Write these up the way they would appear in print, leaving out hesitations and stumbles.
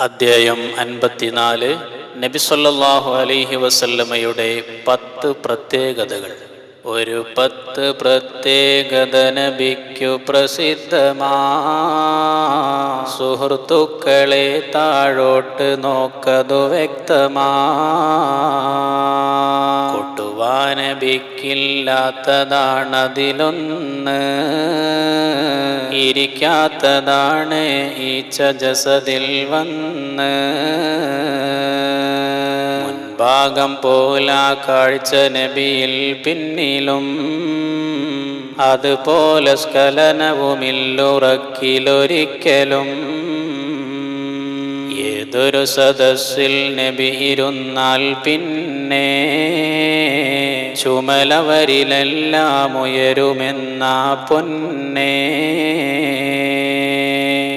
അദ്ധ്യായം 54. നബി സല്ലല്ലാഹു അലൈഹി വസല്ലമയുടെ 10 പ്രത്യേകതകൾ. ഒരു 10 പ്രത്യേകത നബിക്കു പ്രസിദ്ധമാ. സുഹൃത്തുക്കളെ താഴോട്ട് നോക്കതു വ്യക്തമാ. നബിക്കില്ലാത്തതാണതിലൊന്ന്, ഇരിക്കാത്തതാണ് ഈച്ച ജസദിൽ വന്ന്. മുൻഭാഗം പോലാ കാഴ്ച നബിയിൽ പിന്നിലും, അതുപോലെ സ്ഖലനവുമില്ലുറക്കിലൊരിക്കലും. ഏതൊരു സദസ്സിൽ നബി ഇരുന്നാൽ പിന്നെ ചുമലവരിലെല്ലാം ഉയരുമെന്നാ പൊന്നേ.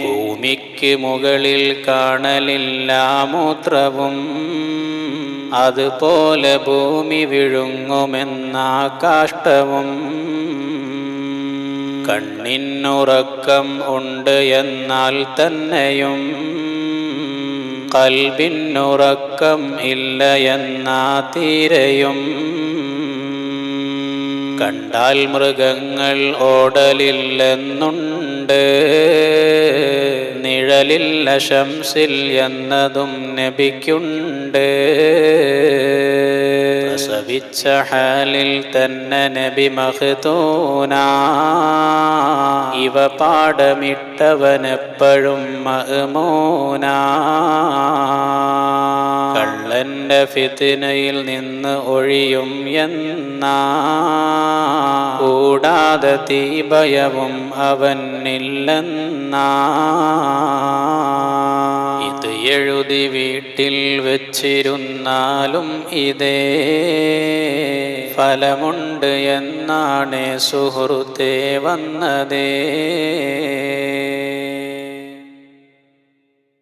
ഭൂമിക്ക് മുകളിൽ കാണലില്ല മൂത്രവും, അതുപോലെ ഭൂമി വിഴുങ്ങുമെന്നാ കാഷ്ടവും. കണ്ണിനുറക്കം ഉണ്ട് എന്നാൽ തന്നെയും ഖൽബിനുറക്കം ഇല്ല എന്നാ തീരെയും. കണ്ടാൽ മൃഗങ്ങൾ ഓടലില്ലെന്നുണ്ട്, നിഴലില്ല ശംസിൽ എന്നതും നബിക്കുണ്ട്. പ്രസവിച്ച ഹാലിൽ തന്നെ നബി മഖ്തൂനാ, ഇവ പാഠമിട്ടവനെപ്പോഴും മഅ്മൂനാ. കള്ളന്റെ ഫിത്നയിൽ നിന്ന് ഒഴിയും എന്നാ, കൂടാതെ തീഭയവും അവനില്ലെന്നാ. ഇത് എഴുതി വീട്ടിൽ വെച്ചിരുന്നാലും ഇതേ ഫലമുണ്ട് എന്നാണ് സുഹൃത്തേ വന്നതേ.